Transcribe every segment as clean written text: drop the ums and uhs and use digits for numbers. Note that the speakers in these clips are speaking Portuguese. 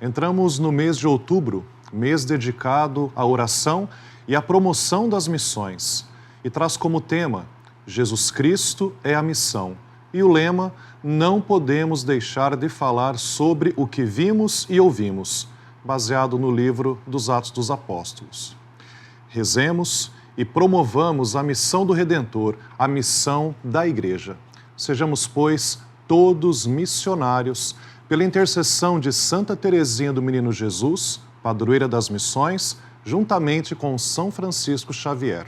Entramos no mês de outubro, mês dedicado à oração e à promoção das missões, e traz como tema Jesus Cristo é a missão. E o lema, não podemos deixar de falar sobre o que vimos e ouvimos, baseado no livro dos Atos dos Apóstolos. Rezemos e promovamos a missão do Redentor, a missão da Igreja. Sejamos, pois, todos missionários, pela intercessão de Santa Teresinha do Menino Jesus, padroeira das missões, juntamente com São Francisco Xavier.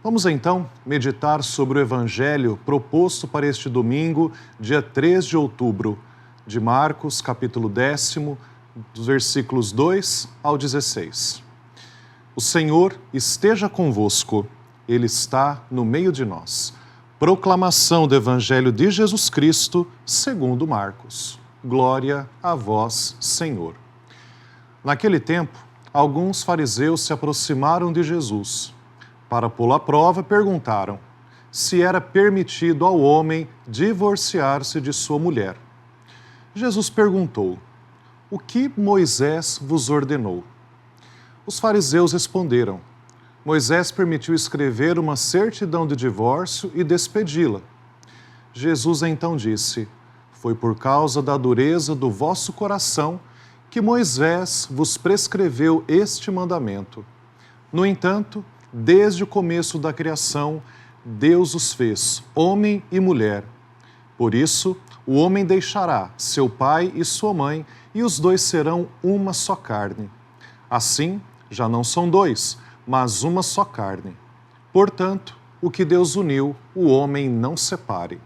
Vamos então meditar sobre o Evangelho proposto para este domingo, dia 3 de outubro, de Marcos, capítulo 10, dos versículos 2 ao 16. O Senhor esteja convosco, Ele está no meio de nós. Proclamação do Evangelho de Jesus Cristo, segundo Marcos. Glória a vós, Senhor. Naquele tempo, alguns fariseus se aproximaram de Jesus. Para pô-lo à prova, perguntaram se era permitido ao homem divorciar-se de sua mulher. Jesus perguntou: o que Moisés vos ordenou? Os fariseus responderam: Moisés permitiu escrever uma certidão de divórcio e despedi-la. Jesus então disse: foi por causa da dureza do vosso coração que Moisés vos prescreveu este mandamento. No entanto, desde o começo da criação, Deus os fez, homem e mulher. Por isso, o homem deixará seu pai e sua mãe, e os dois serão uma só carne. Assim, já não são dois, mas uma só carne. Portanto, o que Deus uniu, o homem não separe.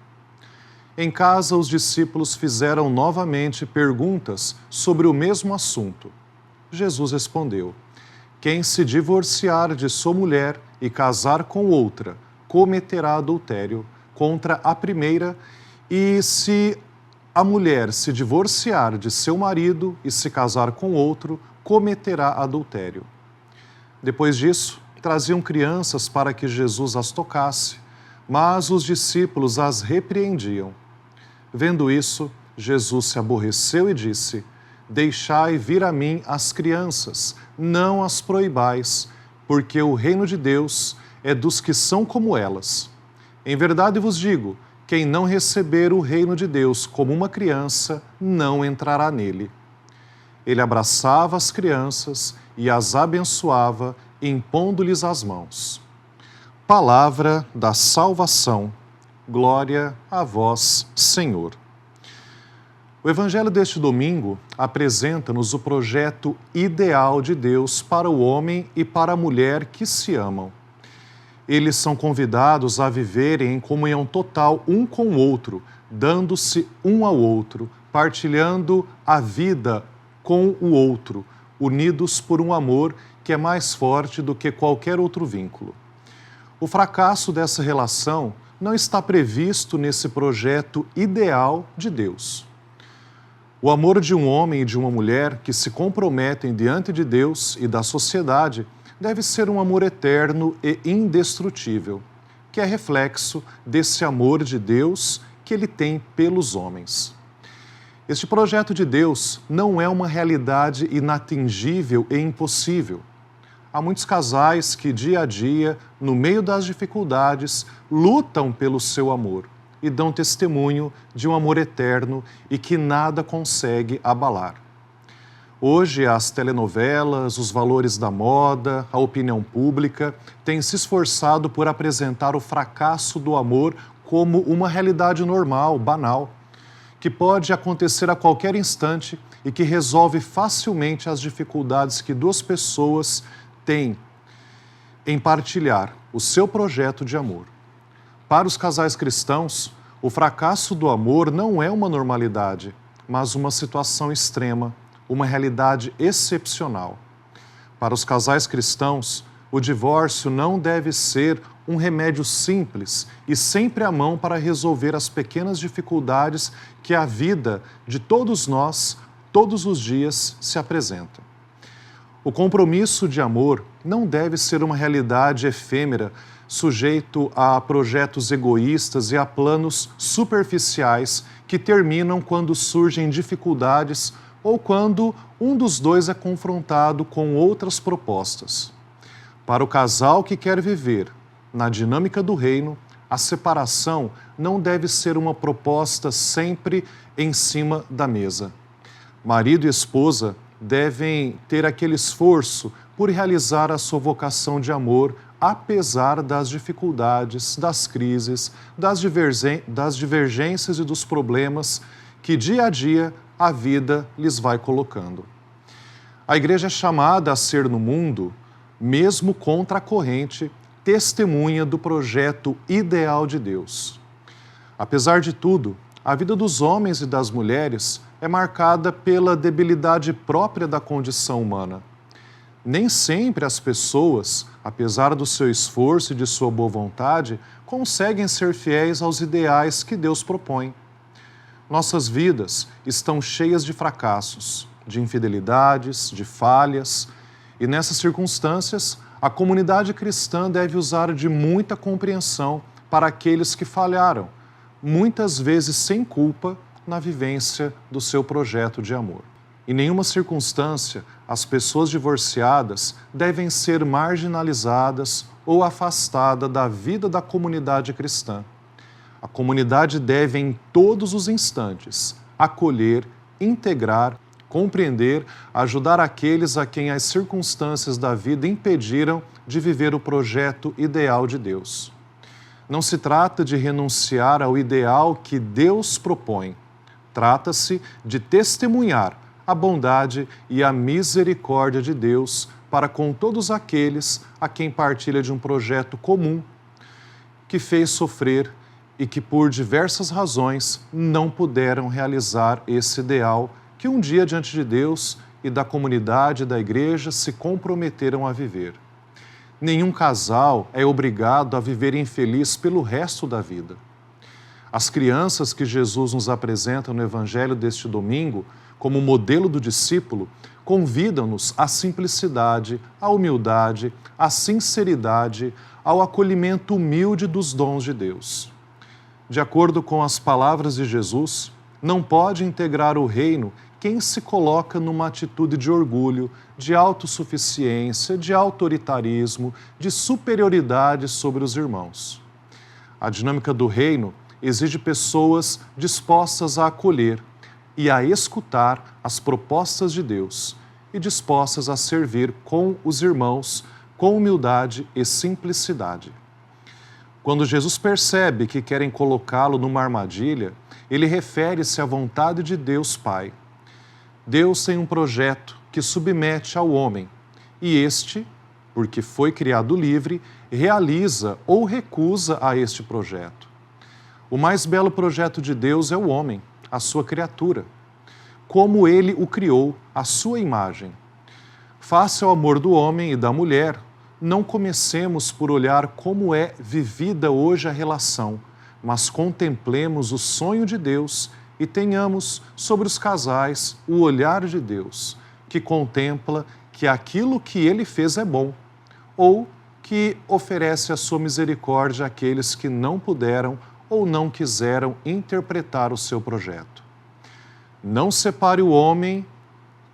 Em casa, os discípulos fizeram novamente perguntas sobre o mesmo assunto. Jesus respondeu: quem se divorciar de sua mulher e casar com outra, cometerá adultério contra a primeira, e se a mulher se divorciar de seu marido e se casar com outro, cometerá adultério. Depois disso, traziam crianças para que Jesus as tocasse, mas os discípulos as repreendiam. Vendo isso, Jesus se aborreceu e disse: deixai vir a mim as crianças, não as proibais, porque o reino de Deus é dos que são como elas. Em verdade vos digo, quem não receber o reino de Deus como uma criança, não entrará nele. Ele abraçava as crianças e as abençoava, impondo-lhes as mãos. Palavra da salvação. Glória a vós, Senhor. O Evangelho deste domingo apresenta-nos o projeto ideal de Deus para o homem e para a mulher que se amam. Eles são convidados a viverem em comunhão total um com o outro, dando-se um ao outro, partilhando a vida com o outro, unidos por um amor que é mais forte do que qualquer outro vínculo. O fracasso dessa relação não está previsto nesse projeto ideal de Deus. O amor de um homem e de uma mulher que se comprometem diante de Deus e da sociedade deve ser um amor eterno e indestrutível, que é reflexo desse amor de Deus que Ele tem pelos homens. Este projeto de Deus não é uma realidade inatingível e impossível. Há muitos casais que, dia a dia, no meio das dificuldades, lutam pelo seu amor e dão testemunho de um amor eterno e que nada consegue abalar. Hoje, as telenovelas, os valores da moda, a opinião pública têm se esforçado por apresentar o fracasso do amor como uma realidade normal, banal, que pode acontecer a qualquer instante e que resolve facilmente as dificuldades que duas pessoas têm em partilhar o seu projeto de amor. Para os casais cristãos, o fracasso do amor não é uma normalidade, mas uma situação extrema, uma realidade excepcional. Para os casais cristãos, o divórcio não deve ser um remédio simples e sempre à mão para resolver as pequenas dificuldades que a vida de todos nós, todos os dias, se apresenta. O compromisso de amor não deve ser uma realidade efêmera, sujeito a projetos egoístas e a planos superficiais que terminam quando surgem dificuldades ou quando um dos dois é confrontado com outras propostas. Para o casal que quer viver na dinâmica do reino, a separação não deve ser uma proposta sempre em cima da mesa. Marido e esposa devem ter aquele esforço por realizar a sua vocação de amor, apesar das dificuldades, das crises, das divergências e dos problemas que dia a dia a vida lhes vai colocando. A igreja é chamada a ser no mundo, mesmo contra a corrente, testemunha do projeto ideal de Deus. Apesar de tudo, a vida dos homens e das mulheres é marcada pela debilidade própria da condição humana. Nem sempre as pessoas, apesar do seu esforço e de sua boa vontade, conseguem ser fiéis aos ideais que Deus propõe. Nossas vidas estão cheias de fracassos, de infidelidades, de falhas, e nessas circunstâncias, a comunidade cristã deve usar de muita compreensão para aqueles que falharam, muitas vezes sem culpa, na vivência do seu projeto de amor. Em nenhuma circunstância, as pessoas divorciadas devem ser marginalizadas ou afastadas da vida da comunidade cristã. A comunidade deve, em todos os instantes, acolher, integrar, compreender, ajudar aqueles a quem as circunstâncias da vida impediram de viver o projeto ideal de Deus. Não se trata de renunciar ao ideal que Deus propõe. Trata-se de testemunhar a bondade e a misericórdia de Deus para com todos aqueles a quem partilha de um projeto comum que fez sofrer e que por diversas razões não puderam realizar esse ideal que um dia diante de Deus e da comunidade da igreja se comprometeram a viver. Nenhum casal é obrigado a viver infeliz pelo resto da vida. As crianças que Jesus nos apresenta no Evangelho deste domingo, como modelo do discípulo, convidam-nos à simplicidade, à humildade, à sinceridade, ao acolhimento humilde dos dons de Deus. De acordo com as palavras de Jesus, não pode integrar o reino quem se coloca numa atitude de orgulho, de autossuficiência, de autoritarismo, de superioridade sobre os irmãos. A dinâmica do reino exige pessoas dispostas a acolher e a escutar as propostas de Deus e dispostas a servir com os irmãos com humildade e simplicidade. Quando Jesus percebe que querem colocá-lo numa armadilha, ele refere-se à vontade de Deus Pai. Deus tem um projeto que submete ao homem e este, porque foi criado livre, realiza ou recusa a este projeto. O mais belo projeto de Deus é o homem, a sua criatura, como ele o criou, a sua imagem. Face ao amor do homem e da mulher, não comecemos por olhar como é vivida hoje a relação, mas contemplemos o sonho de Deus e tenhamos sobre os casais o olhar de Deus, que contempla que aquilo que ele fez é bom, ou que oferece a sua misericórdia àqueles que não puderam ou não quiseram interpretar o seu projeto. Não separe o homem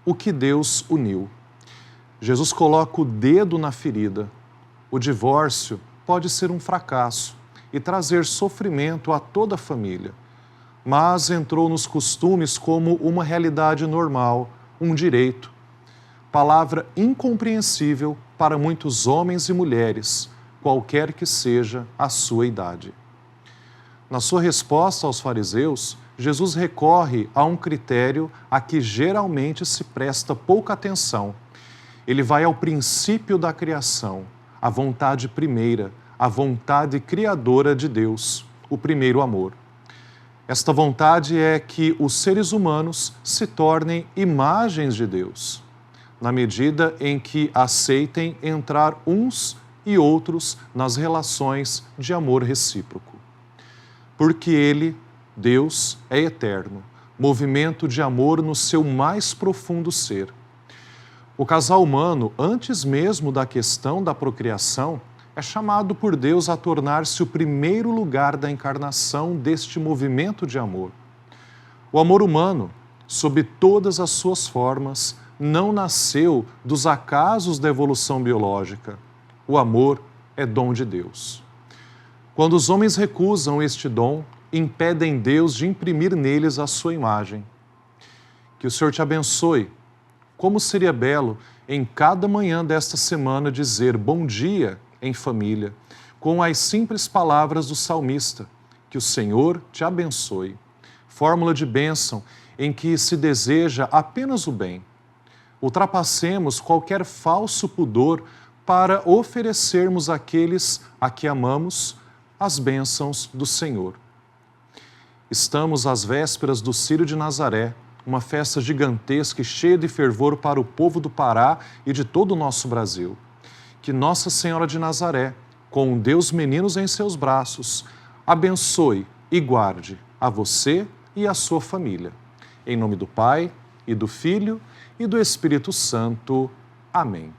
o que Deus uniu. Jesus coloca o dedo na ferida. O divórcio pode ser um fracasso e trazer sofrimento a toda a família, mas entrou nos costumes como uma realidade normal, um direito. Palavra incompreensível para muitos homens e mulheres, qualquer que seja a sua idade. Na sua resposta aos fariseus, Jesus recorre a um critério a que geralmente se presta pouca atenção. Ele vai ao princípio da criação, a vontade primeira, a vontade criadora de Deus, o primeiro amor. Esta vontade é que os seres humanos se tornem imagens de Deus, na medida em que aceitem entrar uns e outros nas relações de amor recíproco. Porque Ele, Deus, é eterno, movimento de amor no seu mais profundo ser. O casal humano, antes mesmo da questão da procriação, é chamado por Deus a tornar-se o primeiro lugar da encarnação deste movimento de amor. O amor humano, sob todas as suas formas, não nasceu dos acasos da evolução biológica. O amor é dom de Deus. Quando os homens recusam este dom, impedem Deus de imprimir neles a sua imagem. Que o Senhor te abençoe. Como seria belo em cada manhã desta semana dizer bom dia em família, com as simples palavras do salmista. Que o Senhor te abençoe. Fórmula de bênção em que se deseja apenas o bem. Ultrapassemos qualquer falso pudor para oferecermos àqueles a que amamos as bênçãos do Senhor. Estamos às vésperas do Círio de Nazaré, uma festa gigantesca e cheia de fervor para o povo do Pará e de todo o nosso Brasil. Que Nossa Senhora de Nazaré, com Deus meninos em seus braços, abençoe e guarde a você e a sua família. Em nome do Pai, e do Filho, e do Espírito Santo. Amém.